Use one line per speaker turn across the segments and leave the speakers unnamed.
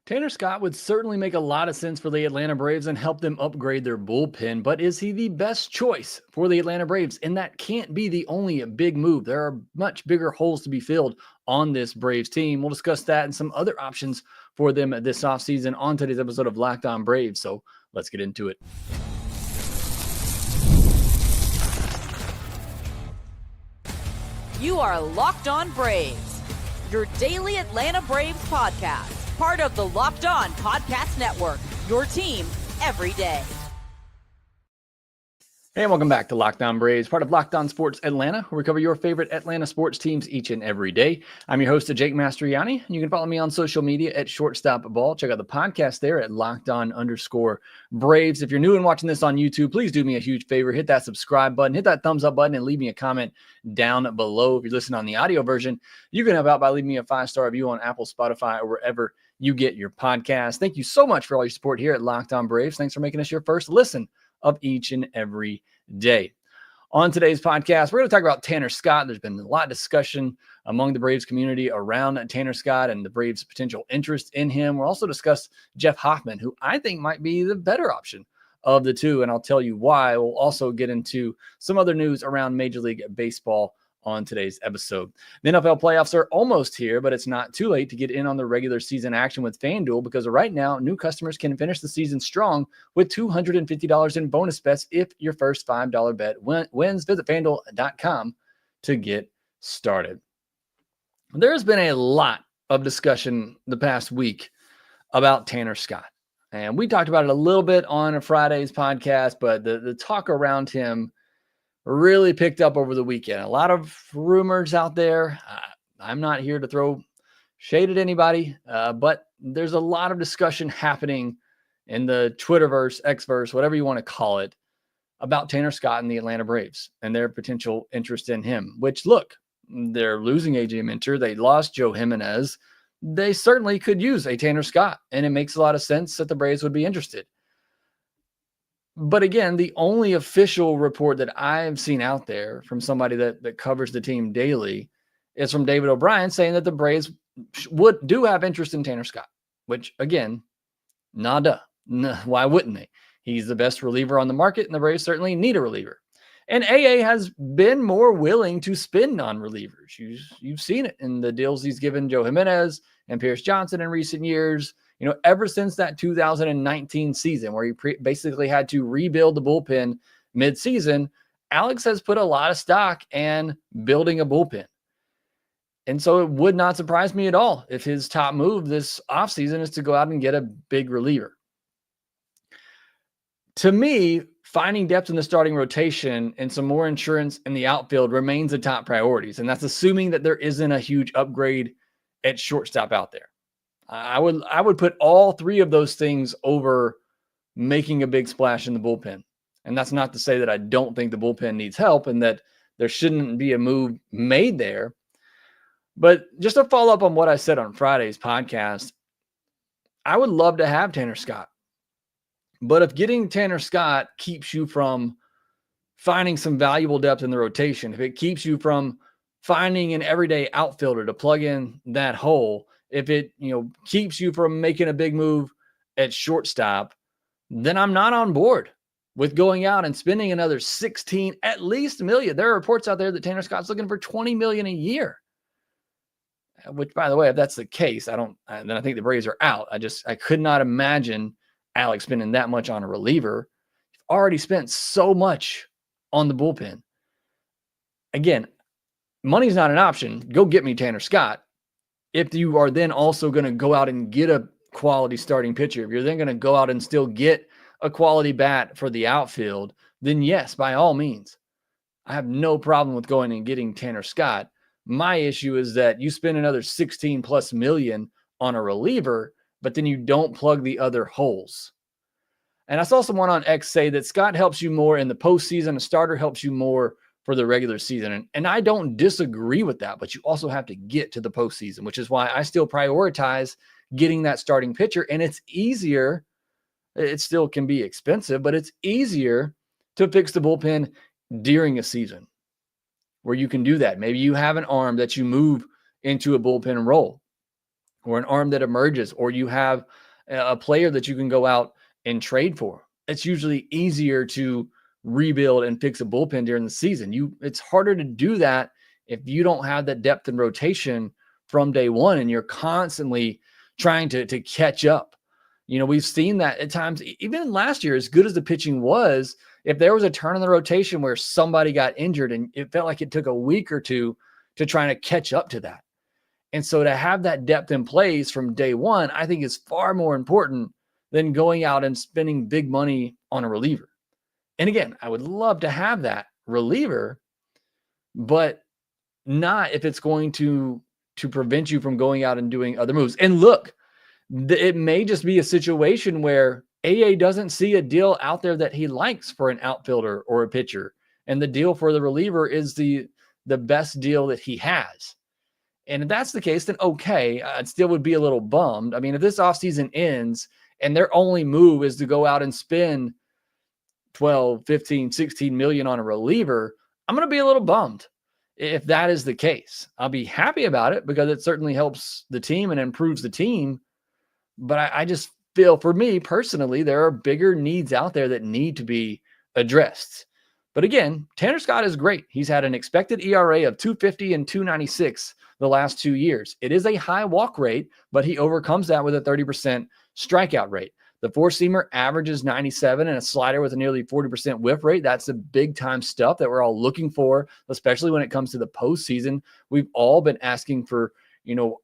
Tanner Scott would certainly make a lot of sense for the Atlanta Braves and help them upgrade their bullpen, but is he the best choice for the Atlanta Braves? And that can't be the only big move. There are much bigger holes to be filled on this Braves team. We'll discuss that and some other options for them this offseason on today's episode of Locked On Braves. So let's get into it.
You are Locked On Braves, your daily Atlanta Braves podcast. Part of the Locked On Podcast Network, your team every day.
Hey, and welcome back to Locked On Braves, part of Locked On Sports Atlanta, where we cover your favorite Atlanta sports teams each and every day. I'm your host, Jake Mastriani, and you can follow me on social media at Shortstop Ball. Check out the podcast there at LockedOn_Braves. If you're new and watching this on YouTube, please do me a huge favor. Hit that subscribe button, hit that thumbs up button, and leave me a comment down below. If you're listening on the audio version, you can help out by leaving me a 5-star review on Apple, Spotify, or wherever you get your podcast. Thank you so much for all your support here at Locked On Braves. Thanks for making us your first listen of each and every day. On today's podcast, we're going to talk about Tanner Scott. There's been a lot of discussion among the Braves community around Tanner Scott and the Braves' potential interest in him. We'll also discuss Jeff Hoffman, who I think might be the better option of the two, and I'll tell you why. We'll also get into some other news around Major League Baseball on today's episode. The NFL playoffs are almost here, but it's not too late to get in on the regular season action with FanDuel, because right now, new customers can finish the season strong with $250 in bonus bets if your first $5 bet wins. Visit FanDuel.com to get started. There's been a lot of discussion the past week about Tanner Scott, and we talked about it a little bit on a Friday's podcast, but the talk around him really picked up over the weekend. A lot of rumors out there. I'm not here to throw shade at anybody, but there's a lot of discussion happening in the Twitterverse, Xverse, whatever you want to call it, about Tanner Scott and the Atlanta Braves and their potential interest in him, which, look, they're losing AJ Minter. They lost Joe Jimenez. They certainly could use a Tanner Scott, and it makes a lot of sense that the Braves would be interested. But again, the only official report that I've seen out there from somebody that covers the team daily is from David O'Brien saying that the Braves do have interest in Tanner Scott, which, again, nada. Why wouldn't they? He's the best reliever on the market, and the Braves certainly need a reliever. And AA has been more willing to spend on relievers. You've seen it in the deals he's given Joe Jimenez and Pierce Johnson in recent years. You know, ever since that 2019 season where he basically had to rebuild the bullpen mid-season, Alex has put a lot of stock in building a bullpen. And so it would not surprise me at all if his top move this offseason is to go out and get a big reliever. To me, finding depth in the starting rotation and some more insurance in the outfield remains the top priorities. And that's assuming that there isn't a huge upgrade at shortstop out there. I would put all three of those things over making a big splash in the bullpen. And that's not to say that I don't think the bullpen needs help and that there shouldn't be a move made there. But just to follow up on what I said on Friday's podcast, I would love to have Tanner Scott. But if getting Tanner Scott keeps you from finding some valuable depth in the rotation, if it keeps you from finding an everyday outfielder to plug in that hole, if it, keeps you from making a big move at shortstop, then I'm not on board with going out and spending another at least million. There are reports out there that Tanner Scott's looking for $20 million a year. Which, by the way, if that's the case, then I think the Braves are out. I could not imagine Alex spending that much on a reliever. You've already spent so much on the bullpen. Again, money's not an option. Go get me Tanner Scott. If you are then also going to go out and get a quality starting pitcher, if you're then going to go out and still get a quality bat for the outfield, then yes, by all means, I have no problem with going and getting Tanner Scott. My issue is that you spend another 16 plus million on a reliever, but then you don't plug the other holes. And I saw someone on X say that Scott helps you more in the postseason. A starter helps you more for the regular season. And I don't disagree with that, but you also have to get to the postseason, which is why I still prioritize getting that starting pitcher. And it's easier. It still can be expensive, but it's easier to fix the bullpen during a season where you can do that. Maybe you have an arm that you move into a bullpen role. or an arm that emerges, or you have a player that you can go out and trade for. It's usually easier to rebuild and fix a bullpen during the season. It's harder to do that if you don't have that depth and rotation from day one and you're constantly trying to catch up. We've seen that at times, even last year, as good as the pitching was, if there was a turn in the rotation where somebody got injured and it felt like it took a week or two to try to catch up to that. And so to have that depth in place from day one, I think is far more important than going out and spending big money on a reliever. And again, I would love to have that reliever, but not if it's going to prevent you from going out and doing other moves. And look, it may just be a situation where AA doesn't see a deal out there that he likes for an outfielder or a pitcher, and the deal for the reliever is the best deal that he has. And if that's the case, then okay, I still would be a little bummed. I mean, if this offseason ends and their only move is to go out and spend 12, 15, 16 million on a reliever, I'm going to be a little bummed if that is the case. I'll be happy about it because it certainly helps the team and improves the team. But I just feel, for me personally, there are bigger needs out there that need to be addressed. But again, Tanner Scott is great. He's had an expected ERA of 2.50 and 2.96 the last 2 years. It is a high walk rate, but he overcomes that with a 30% strikeout rate. The four-seamer averages 97 and a slider with a nearly 40% whiff rate. That's the big-time stuff that we're all looking for, especially when it comes to the postseason. We've all been asking for,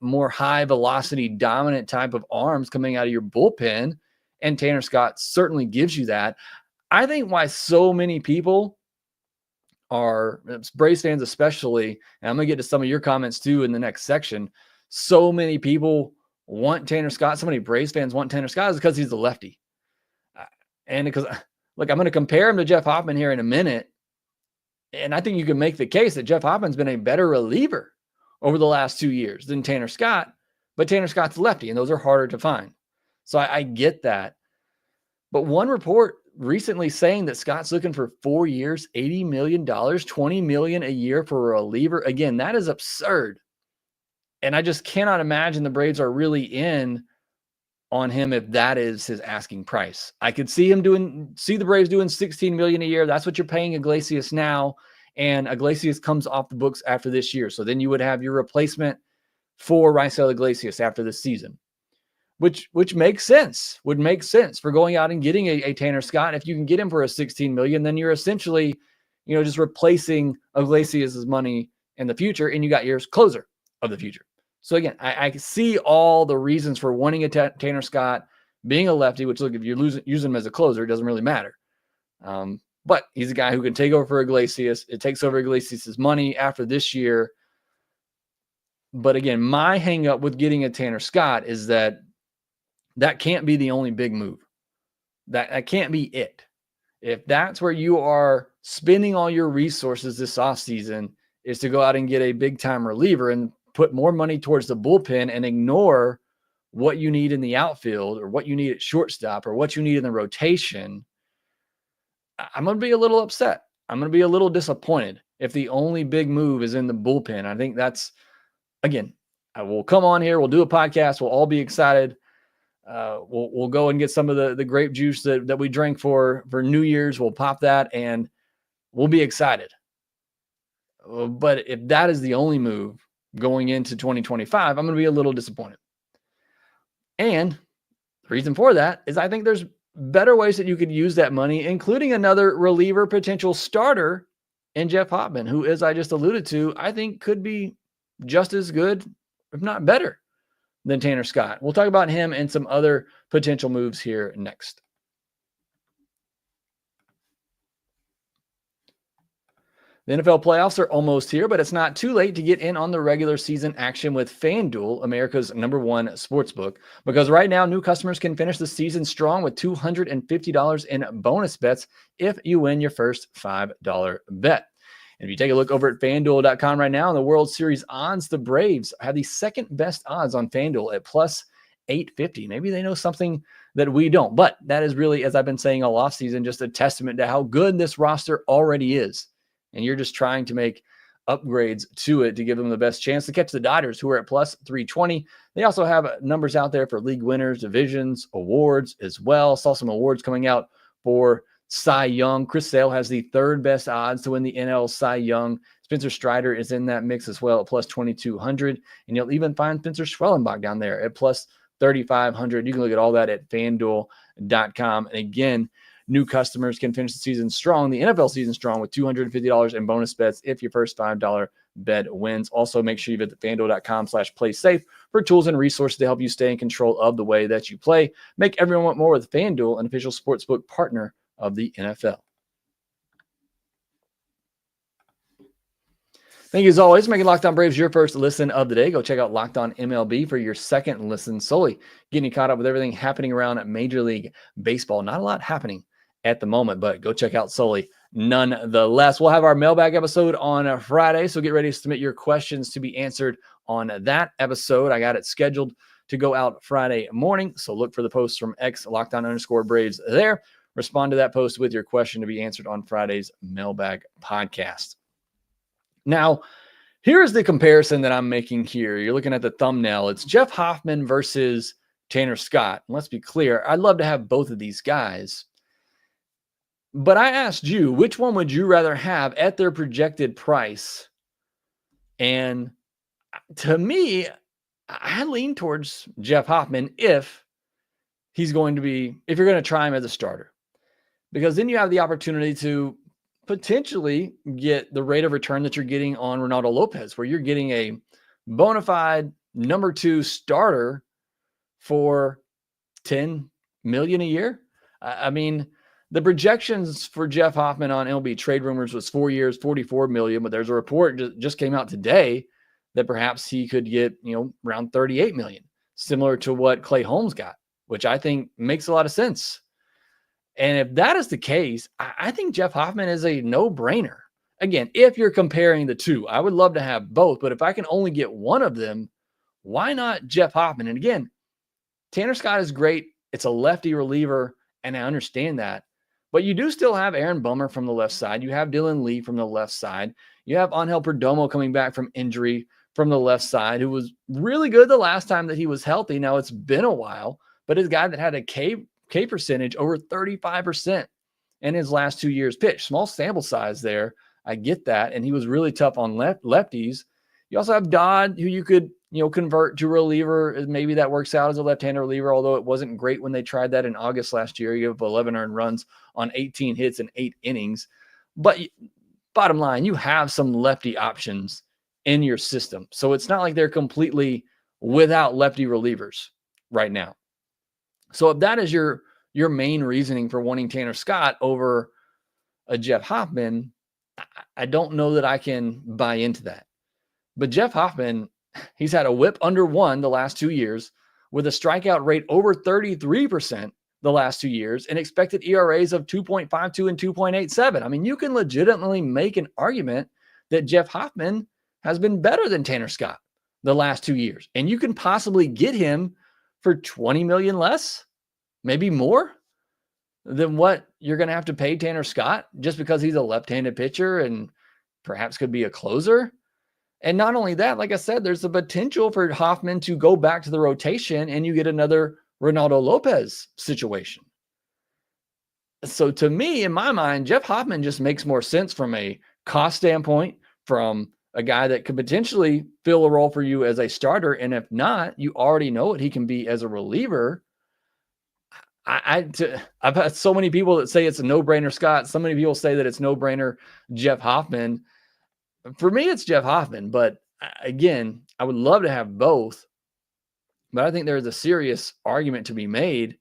more high-velocity, dominant type of arms coming out of your bullpen, and Tanner Scott certainly gives you that. I think why so many people are, Braves fans especially, and I'm going to get to some of your comments too in the next section, so many people want Tanner Scott, so many Braves fans want Tanner Scott is because he's a lefty. And because, look, I'm going to compare him to Jeff Hoffman here in a minute, and I think you can make the case that Jeff Hoffman's been a better reliever over the last 2 years than Tanner Scott, but Tanner Scott's lefty, and those are harder to find. So I get that. But one report recently saying that Scott's looking for 4 years, $80 million, $20 million a year for a reliever. Again, that is absurd. And I just cannot imagine the Braves are really in on him if that is his asking price. I could see the Braves doing $16 million a year. That's what you're paying Iglesias now. And Iglesias comes off the books after this year. So then you would have your replacement for Raisel Iglesias after this season, which makes sense, would make sense for going out and getting a Tanner Scott. If you can get him for a $16 million, then you're essentially, just replacing Iglesias' money in the future, and you got your closer of the future. So again, I see all the reasons for wanting a Tanner Scott, being a lefty, which, look, if you're using him as a closer, it doesn't really matter. But he's a guy who can take over for Iglesias. It takes over Iglesias' money after this year. But again, my hang up with getting a Tanner Scott is that can't be the only big move. That can't be it. If that's where you are spending all your resources this offseason, is to go out and get a big-time reliever and put more money towards the bullpen and ignore what you need in the outfield or what you need at shortstop or what you need in the rotation, I'm going to be a little upset. I'm going to be a little disappointed if the only big move is in the bullpen. I think that's, again, I will come on here. We'll do a podcast. We'll all be excited. We'll go and get some of the grape juice that we drank for New Year's. We'll pop that and we'll be excited. But if that is the only move going into 2025, I'm going to be a little disappointed. And the reason for that is I think there's better ways that you could use that money, including another reliever potential starter in Jeff Hoffman, who, as I just alluded to, I think could be just as good, if not better, than Tanner Scott. We'll talk about him and some other potential moves here next. The NFL playoffs are almost here, but it's not too late to get in on the regular season action with FanDuel, America's #1 sportsbook, because right now new customers can finish the season strong with $250 in bonus bets if you win your first $5 bet. And if you take a look over at FanDuel.com right now in the World Series odds, the Braves have the second best odds on FanDuel at plus 850. Maybe they know something that we don't, but that is really, as I've been saying all offseason, just a testament to how good this roster already is. And you're just trying to make upgrades to it to give them the best chance to catch the Dodgers, who are at plus 320. They also have numbers out there for league winners, divisions, awards as well. Saw some awards coming out for Cy Young. Chris Sale has the third best odds to win the NL Cy Young. Spencer Strider is in that mix as well at plus 2,200. And you'll even find Spencer Schwellenbach down there at plus 3,500. You can look at all that at FanDuel.com. And again, new customers can finish the season strong, the NFL season strong, with $250 in bonus bets if your first $5 bet wins. Also, make sure you visit FanDuel.com/playsafe for tools and resources to help you stay in control of the way that you play. Make everyone want more with FanDuel, an official sportsbook partner of the NFL. Thank you as always for making Locked On Braves your first listen of the day. Go check out Locked On MLB for your second listen solely, getting you caught up with everything happening around Major League Baseball. Not a lot happening at the moment, but go check out solely nonetheless. We'll have our mailbag episode on Friday, so get ready to submit your questions to be answered on that episode. I got it scheduled to go out Friday morning, so look for the post from @LockedOn_Braves there. Respond to that post with your question to be answered on Friday's mailbag podcast. Now, here's the comparison that I'm making here. You're looking at the thumbnail. It's Jeff Hoffman versus Tanner Scott. And let's be clear, I'd love to have both of these guys. But I asked you, which one would you rather have at their projected price? And to me, I lean towards Jeff Hoffman if you're going to try him as a starter. Because then you have the opportunity to potentially get the rate of return that you're getting on Ronaldo Lopez, where you're getting a bona fide number 2 starter for $10 million a year. I mean, the projections for Jeff Hoffman on MLB Trade Rumors was 4 years, $44 million, but there's a report just came out today that perhaps he could get, around $38 million, similar to what Clay Holmes got, which I think makes a lot of sense. And if that is the case, I think Jeff Hoffman is a no-brainer. Again, if you're comparing the two, I would love to have both, but if I can only get one of them, why not Jeff Hoffman? And again, Tanner Scott is great. It's a lefty reliever, and I understand that. But you do still have Aaron Bummer from the left side. You have Dylan Lee from the left side. You have Angel Perdomo coming back from injury from the left side, who was really good the last time that he was healthy. Now, it's been a while, but his guy that had a K percentage over 35% in his last 2 years pitched. Small sample size there. I get that. And he was really tough on lefties. You also have Dodd, who you could, convert to reliever. Maybe that works out as a left-handed reliever, although it wasn't great when they tried that in August last year. You have 11 earned runs on 18 hits in 8 innings. But bottom line, you have some lefty options in your system. So it's not like they're completely without lefty relievers right now. So if that is your main reasoning for wanting Tanner Scott over a Jeff Hoffman, I don't know that I can buy into that. But Jeff Hoffman, he's had a whip under 1 the last 2 years with a strikeout rate over 33% the last 2 years and expected ERAs of 2.52 and 2.87. I mean, you can legitimately make an argument that Jeff Hoffman has been better than Tanner Scott the last 2 years. And you can possibly get him for $20 million less, maybe more than what you're going to have to pay Tanner Scott just because he's a left-handed pitcher and perhaps could be a closer. And not only that, like I said, there's the potential for Hoffman to go back to the rotation and you get another Ronaldo Lopez situation. So to me, in my mind, Jeff Hoffman just makes more sense from a cost standpoint, from a guy that could potentially fill a role for you as a starter. And if not, you already know what he can be as a reliever. I've had so many people that say it's a no-brainer Scott. So many people say that it's no-brainer Jeff Hoffman. For me, it's Jeff Hoffman. But again, I would love to have both. But I think there's a serious argument to be made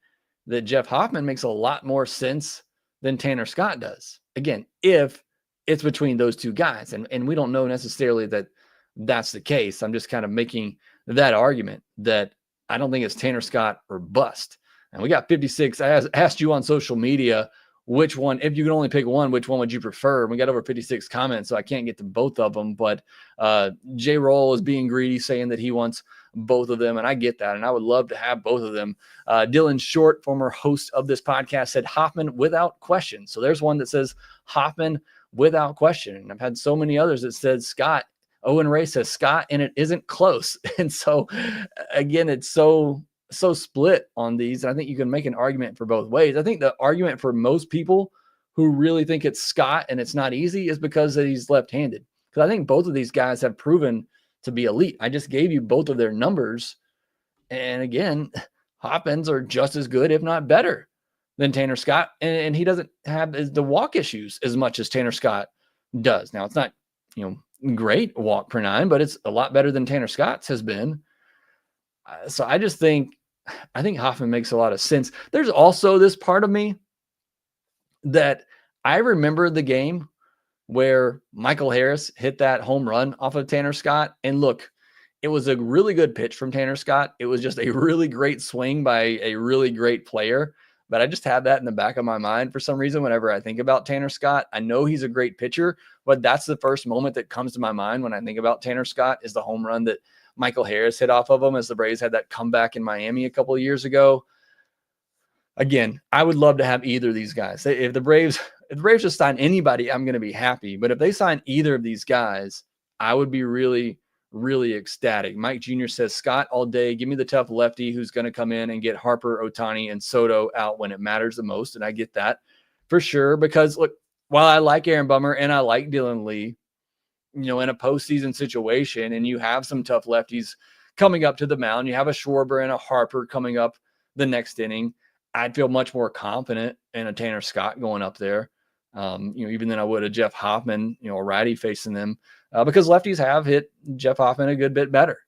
that Jeff Hoffman makes a lot more sense than Tanner Scott does. Again, if it's between those two guys. And we don't know necessarily that that's the case. I'm just kind of making that argument that I don't think it's Tanner Scott or bust. And we got 56. I asked you on social media which one, if you could only pick one, which one would you prefer? And we got over 56 comments, so I can't get to both of them. But J. Roll is being greedy, saying that he wants both of them. And I get that. And I would love to have both of them. Dylan Short, former host of this podcast, said Hoffman without question. So there's one that says Hoffman without question. And I've had so many others that said Scott. Owen Ray says Scott, and it isn't close. And so, again, it's so split on these. And I think you can make an argument for both ways. I think the argument for most people who really think it's Scott and it's not easy is because he's left-handed. Because I think both of these guys have proven to be elite. I just gave you both of their numbers. And again, Hoppins are just as good, if not better, than Tanner Scott. And he doesn't have the walk issues as much as Tanner Scott does. Now, it's not, great walk per 9, but it's a lot better than Tanner Scott's has been. So I think Hoffman makes a lot of sense. There's also this part of me that I remember the game where Michael Harris hit that home run off of Tanner Scott. And look, it was a really good pitch from Tanner Scott. It was just a really great swing by a really great player. But I just have that in the back of my mind for some reason whenever I think about Tanner Scott. I know he's a great pitcher, but that's the first moment that comes to my mind when I think about Tanner Scott is the home run that Michael Harris hit off of him as the Braves had that comeback in Miami a couple of years ago. Again, I would love to have either of these guys. If the Braves just sign anybody, I'm going to be happy. But if they sign either of these guys, I would be really, really ecstatic. Mike Jr. says, Scott all day. Give me the tough lefty who's going to come in and get Harper, Ohtani, and Soto out when it matters the most. And I get that for sure. Because, look, while I like Aaron Bummer and I like Dylan Lee, in a postseason situation, and you have some tough lefties coming up to the mound, you have a Schwarber and a Harper coming up the next inning, I'd feel much more confident in a Tanner Scott going up there, even than I would a Jeff Hoffman, a righty facing them, because lefties have hit Jeff Hoffman a good bit better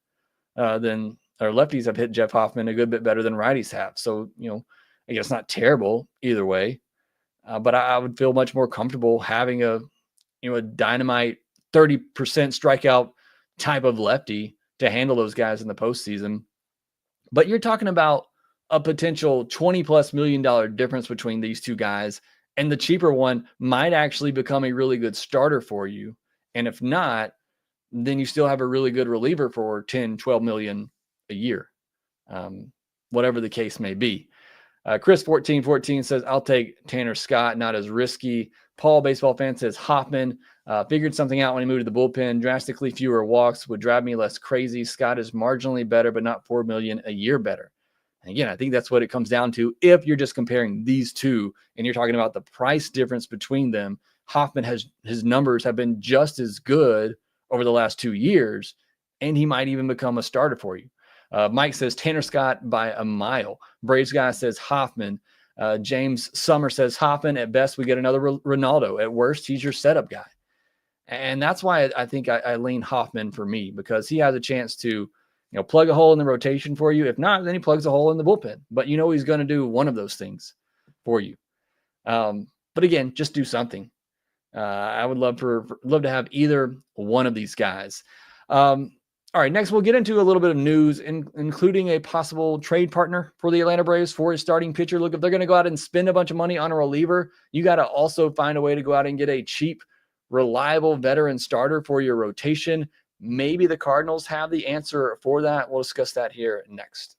lefties have hit Jeff Hoffman a good bit better than righties have. So, I guess not terrible either way, but I would feel much more comfortable having a dynamite 30% strikeout type of lefty to handle those guys in the postseason. But you're talking about a potential $20+ million difference between these two guys, and the cheaper one might actually become a really good starter for you. And if not, then you still have a really good reliever for 10, 12 million a year, whatever the case may be. Chris 1414 says, I'll take Tanner Scott, not as risky. Paul, baseball fan, says Hoffman figured something out when he moved to the bullpen. Drastically fewer walks would drive me less crazy. Scott is marginally better, but not $4 million a year better. And again, I think that's what it comes down to. If you're just comparing these two and you're talking about the price difference between them, Hoffman his numbers have been just as good over the last 2 years, and he might even become a starter for you. Mike says Tanner Scott by a mile. Braves guy says Hoffman. James Summer says Hoffman. At best, we get another Ronaldo. At worst, he's your setup guy. And that's why I think I lean Hoffman for me, because he has a chance to plug a hole in the rotation for you. If not, then he plugs a hole in the bullpen. But he's going to do one of those things for you. But again, just do something. I would love to have either one of these guys. All right, next we'll get into a little bit of news, including a possible trade partner for the Atlanta Braves for a starting pitcher. Look, if they're going to go out and spend a bunch of money on a reliever, you got to also find a way to go out and get a cheap, reliable veteran starter for your rotation. Maybe the Cardinals have the answer for that. We'll discuss that here next.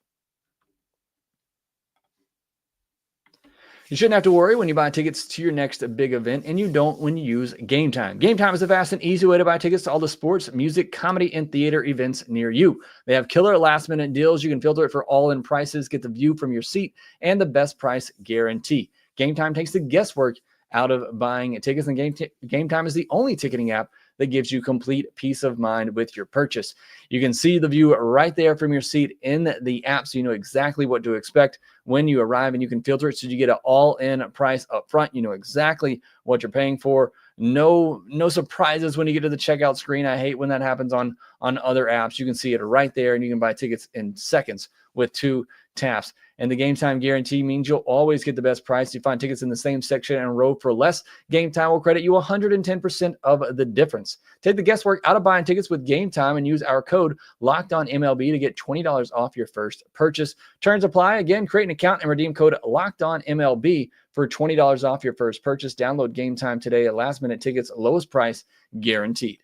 You shouldn't have to worry when you buy tickets to your next big event, and you don't when you use Gametime. Gametime is a fast and easy way to buy tickets to all the sports, music, comedy, and theater events near you. They have killer last-minute deals. You can filter it for all-in prices, get the view from your seat, and the best price guarantee. Gametime takes the guesswork out of buying tickets, and Gametime is the only ticketing app that gives you complete peace of mind with your purchase. You can see the view right there from your seat in the app, so you know exactly what to expect when you arrive, and you can filter it so you get an all-in price up front. You know exactly what you're paying for. No surprises when you get to the checkout screen. I hate when that happens on other apps. You can see it right there, and you can buy tickets in seconds with 2 taps. And the Gametime guarantee means you'll always get the best price. You find tickets in the same section and row for less. Gametime will credit you 110% of the difference. Take the guesswork out of buying tickets with Gametime and use our code LOCKEDONMLB to get $20 off your first purchase. Terms apply. Again, create an account and redeem code LOCKEDONMLB for $20 off your first purchase. Download Gametime today at last-minute tickets, lowest price guaranteed.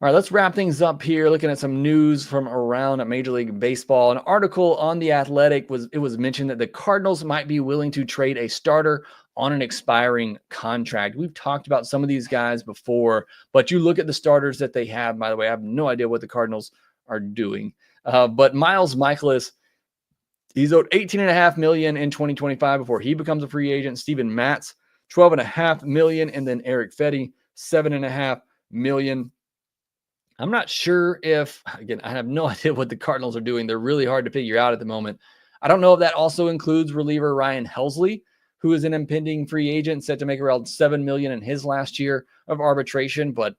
All right, let's wrap things up here. Looking at some news from around Major League Baseball. An article on The Athletic was mentioned that the Cardinals might be willing to trade a starter on an expiring contract. We've talked about some of these guys before, but you look at the starters that they have. By the way, I have no idea what the Cardinals are doing. But Miles Michaelis, he's owed $18.5 million in 2025 before he becomes a free agent. Steven Matz, $12.5 million, and then Eric Fetty, $7.5 million. I'm not sure if, again, I have no idea what the Cardinals are doing. They're really hard to figure out at the moment. I don't know if that also includes reliever Ryan Helsley, who is an impending free agent set to make around $7 million in his last year of arbitration. But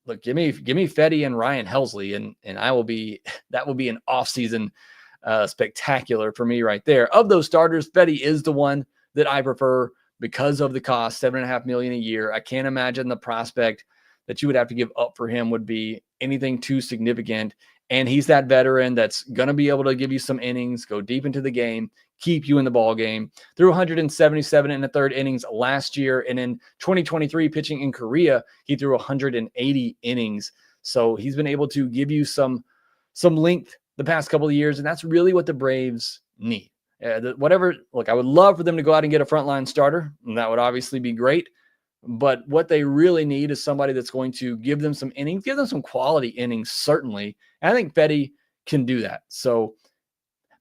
look, give me Fetty and Ryan Helsley, and I will be, that will be an offseason spectacular for me right there. Of those starters, Fetty is the one that I prefer because of the cost, $7.5 million a year. I can't imagine the prospect that you would have to give up for him would be anything too significant. And he's that veteran that's going to be able to give you some innings, go deep into the game, keep you in the ball game. Threw 177 in the third innings last year. And in 2023, pitching in Korea, he threw 180 innings. So he's been able to give you some length the past couple of years. And that's really what the Braves need. Look, I would love for them to go out and get a frontline starter. And that would obviously be great. But what they really need is somebody that's going to give them some innings, give them some quality innings, certainly. And I think Fetty can do that. So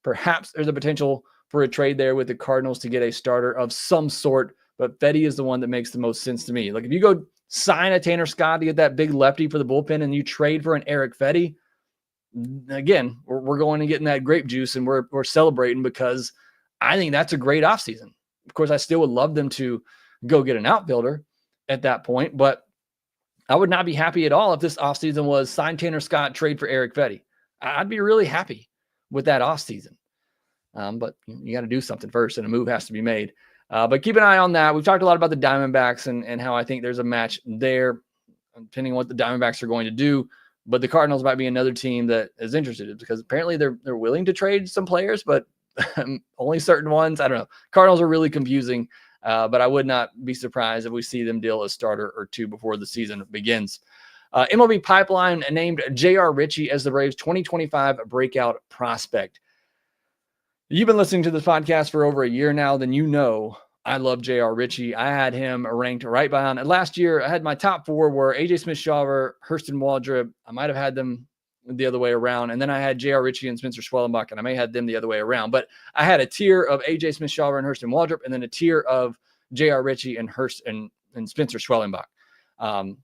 perhaps there's a potential for a trade there with the Cardinals to get a starter of some sort. But Fetty is the one that makes the most sense to me. Like if you go sign a Tanner Scott to get that big lefty for the bullpen and you trade for an Eric Fetty, again, we're going and getting that grape juice and we're celebrating because I think that's a great offseason. Of course, I still would love them to go get an outfielder at that point, but I would not be happy at all if this offseason was sign Tanner Scott, trade for Eric Fetty. I'd be really happy with that offseason. But you got to do something first and a move has to be made. But keep an eye on that. We've talked a lot about the Diamondbacks and how I think there's a match there, depending on what the Diamondbacks are going to do. But the Cardinals might be another team that is interested because apparently they're willing to trade some players, but only certain ones. I don't know. Cardinals are really confusing. But I would not be surprised if we see them deal a starter or two before the season begins. MLB Pipeline named J.R. Ritchie as the Braves' 2025 breakout prospect. You've been listening to this podcast for over a year now, then you know I love J.R. Ritchie. I had him ranked right behind. Last year, I had my top four were A.J. Smith-Shawver, Hurston Waldrop. I might have had them the other way around. And then I had J.R. Ritchie and Spencer Schwellenbach, and I may have had them the other way around. But I had a tier of A.J. Smith-Shawver and Hurston Waldrop, and then a tier of J.R. Ritchie and and Spencer Schwellenbach. So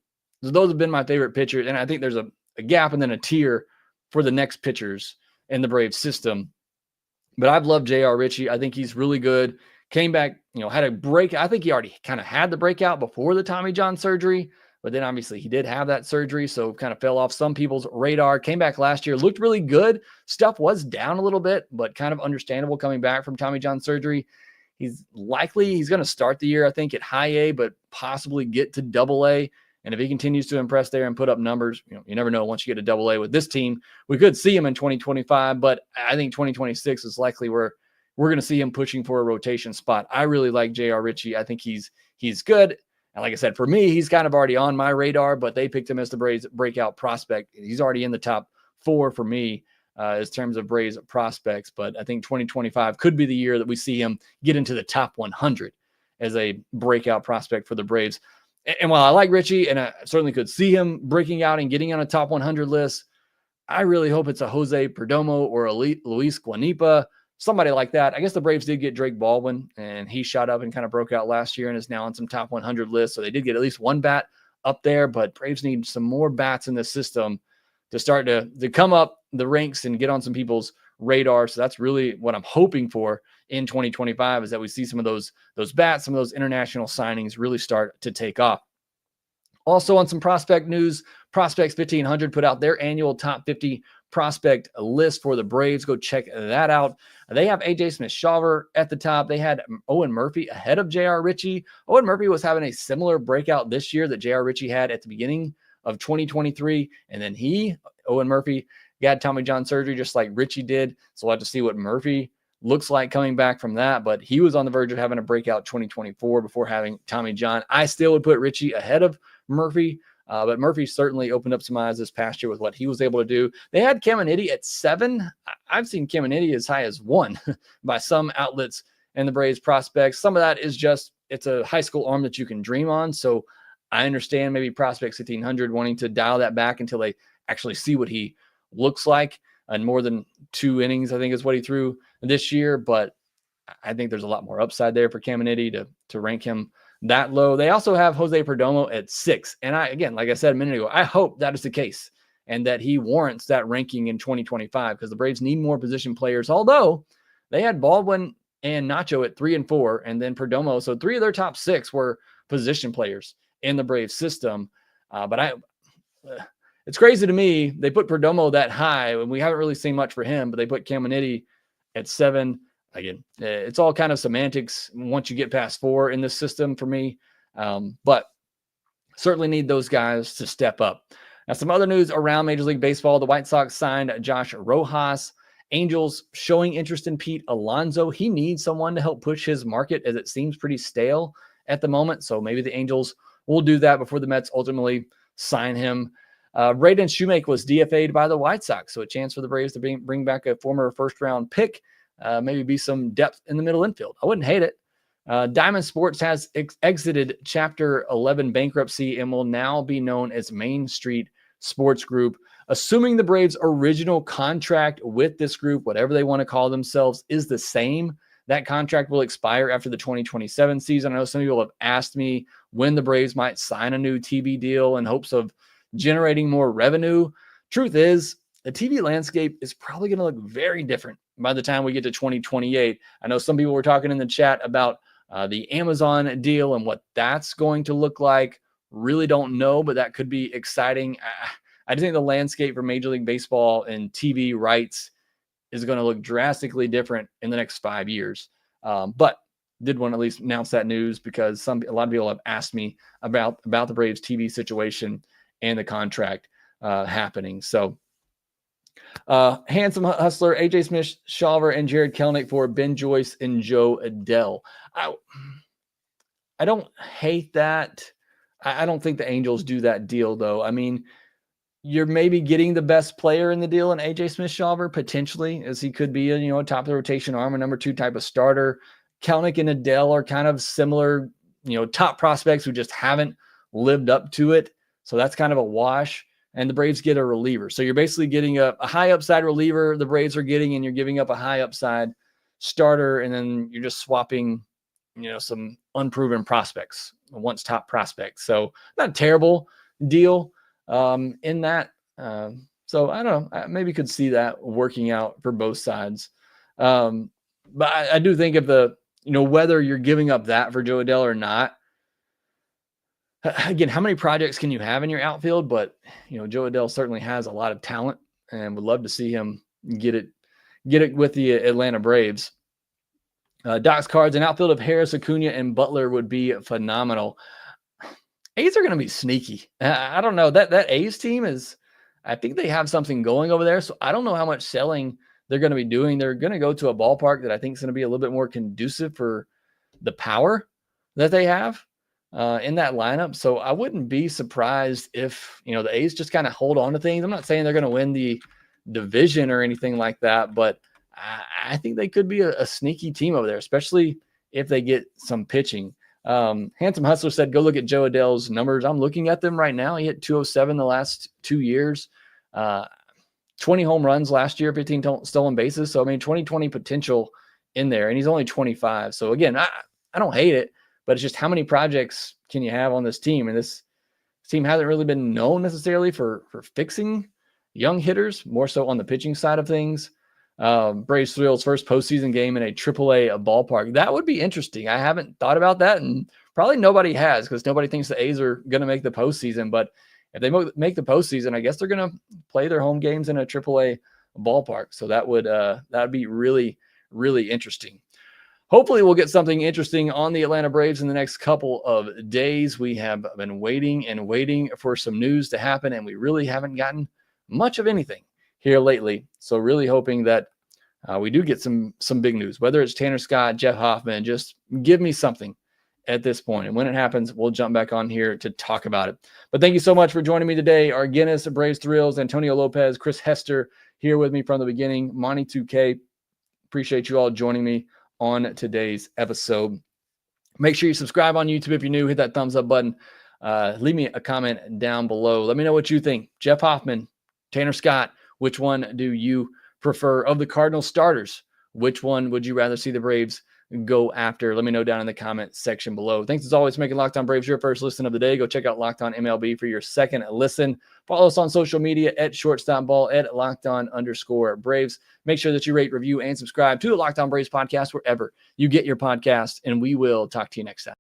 those have been my favorite pitchers. And I think there's a gap and then a tier for the next pitchers in the Braves system. But I've loved J.R. Ritchie. I think he's really good. Came back, had a break. I think he already kind of had the breakout before the Tommy John surgery. But then obviously he did have that surgery, so kind of fell off some people's radar. Came back last year, looked really good. Stuff was down a little bit, but kind of understandable coming back from Tommy John surgery. He's going to start the year, I think, at high A, but possibly get to double A. And if he continues to impress there and put up numbers, you never know. Once you get to double A with this team, we could see him in 2025, but I think 2026 is likely where we're going to see him pushing for a rotation spot. I really like J.R. Ritchie. I think he's good. And like I said, for me, he's kind of already on my radar, but they picked him as the Braves breakout prospect. He's already in the top four for me as terms of Braves prospects. But I think 2025 could be the year that we see him get into the top 100 as a breakout prospect for the Braves. And while I like Ritchie, and I certainly could see him breaking out and getting on a top 100 list, I really hope it's a Jose Perdomo or a Luis Guanipa, somebody like that. I guess the Braves did get Drake Baldwin, and he shot up and kind of broke out last year and is now on some top 100 lists. So they did get at least one bat up there, but Braves need some more bats in the system to start to come up the ranks and get on some people's radar. So that's really what I'm hoping for in 2025 is that we see some of those bats, some of those international signings really start to take off. Also on some prospect news, Prospects 1500 put out their annual top 50 prospect list for the Braves. Go check that out. They have A.J. Smith-Shawver at the top. They had Owen Murphy ahead of J.R. Ritchie. Owen Murphy was having a similar breakout this year that J.R. Ritchie had at the beginning of 2023. And then Owen Murphy, got Tommy John surgery just like Ritchie did. So we'll have to see what Murphy looks like coming back from that. But he was on the verge of having a breakout 2024 before having Tommy John. I still would put Ritchie ahead of Murphy. But Murphy certainly opened up some eyes this past year with what he was able to do. They had Caminiti at 7. I've seen Caminiti as high as 1 by some outlets and the Braves prospects. Some of that is just, it's a high school arm that you can dream on. So I understand maybe Prospects 1500 wanting to dial that back until they actually see what he looks like. And more than 2 innings, I think, is what he threw this year. But I think there's a lot more upside there for Caminiti to rank him that low. They also have Jose Perdomo at 6. And again, like I said a minute ago, I hope that is the case and that he warrants that ranking in 2025 because the Braves need more position players. Although they had Baldwin and Nacho at 3 and 4, and then Perdomo. So 3 of their top 6 were position players in the Braves system. It's crazy to me. They put Perdomo that high, and we haven't really seen much for him, but they put Caminiti at 7. Again, it's all kind of semantics once you get past 4 in this system for me. But certainly need those guys to step up. Now, some other news around Major League Baseball. The White Sox signed Josh Rojas. Angels showing interest in Pete Alonso. He needs someone to help push his market as it seems pretty stale at the moment. So maybe the Angels will do that before the Mets ultimately sign him. Braden Shoemake was DFA'd by the White Sox. So a chance for the Braves to bring back a former first-round pick. Maybe be some depth in the middle infield. I wouldn't hate it. Diamond Sports has exited Chapter 11 bankruptcy and will now be known as Main Street Sports Group. Assuming the Braves' original contract with this group, whatever they want to call themselves, is the same, that contract will expire after the 2027 season. I know some people have asked me when the Braves might sign a new TV deal in hopes of generating more revenue. Truth is, the TV landscape is probably going to look very different by the time we get to 2028. I know some people were talking in the chat about the Amazon deal and what that's going to look like. Really don't know, but that could be exciting. I think the landscape for Major League Baseball and TV rights is going to look drastically different in the next 5 years. But did want to at least announce that news because a lot of people have asked me about the Braves TV situation and the contract happening. So Handsome Hustler, AJ Smith, Shawver, and Jared Kelnick for Ben Joyce and Joe Adele. I don't hate that. I don't think the Angels do that deal, though. I mean, you're maybe getting the best player in the deal in AJ Smith-Shawver, potentially, as he could be a top of the rotation arm, a number 2 type of starter. Kelnick and Adele are kind of similar, top prospects who just haven't lived up to it. So that's kind of a wash. And the Braves get a reliever. So you're basically getting a high upside reliever the Braves are getting, and you're giving up a high upside starter, and then you're just swapping, some unproven prospects, once top prospects. So not a terrible deal in that. So I don't know. I maybe could see that working out for both sides. But I do think if whether you're giving up that for Joe Adele or not, again, how many projects can you have in your outfield? But, Joe Adele certainly has a lot of talent and would love to see him get it with the Atlanta Braves. Doc's Cards, an outfield of Harris, Acuna, and Butler would be phenomenal. A's are going to be sneaky. I don't know. That A's team I think they have something going over there. So I don't know how much selling they're going to be doing. They're going to go to a ballpark that I think is going to be a little bit more conducive for the power that they have in that lineup. So I wouldn't be surprised if, the A's just kind of hold on to things. I'm not saying they're going to win the division or anything like that, but I think they could be a sneaky team over there, especially if they get some pitching. Handsome Hustler said, go look at Joe Adele's numbers. I'm looking at them right now. He hit 207 the last 2 years, 20 home runs last year, 15 stolen bases. So, 2020 potential in there, and he's only 25. So again, I don't hate it, but it's just how many projects can you have on this team? And this team hasn't really been known necessarily for fixing young hitters, more so on the pitching side of things. Braves Thrills first postseason game in a AAA ballpark. That would be interesting. I haven't thought about that, and probably nobody has because nobody thinks the A's are going to make the postseason. But if they make the postseason, I guess they're going to play their home games in a AAA ballpark. So that'd be really, really interesting. Hopefully we'll get something interesting on the Atlanta Braves in the next couple of days. We have been waiting and waiting for some news to happen, and we really haven't gotten much of anything here lately. So really hoping that we do get some big news, whether it's Tanner Scott, Jeff Hoffman, just give me something at this point. And when it happens, we'll jump back on here to talk about it. But thank you so much for joining me today. Our Guinness, Braves Thrills, Antonio Lopez, Chris Hester here with me from the beginning. Monty 2K. Appreciate you all joining me on today's episode. Make sure you subscribe on YouTube if you're new. Hit that thumbs up button. Leave me a comment down below. Let me know what you think. Jeff Hoffman, Tanner Scott, which one do you prefer of the Cardinals starters? Which one would you rather see the Braves go after? Let me know down in the comment section below. Thanks as always for making Locked On Braves your first listen of the day. Go check out Locked On MLB for your second listen. Follow us on social media at shortstopball, at LockedOn_Braves. Make sure that you rate, review, and subscribe to the Locked On Braves podcast wherever you get your podcast, and we will talk to you next time.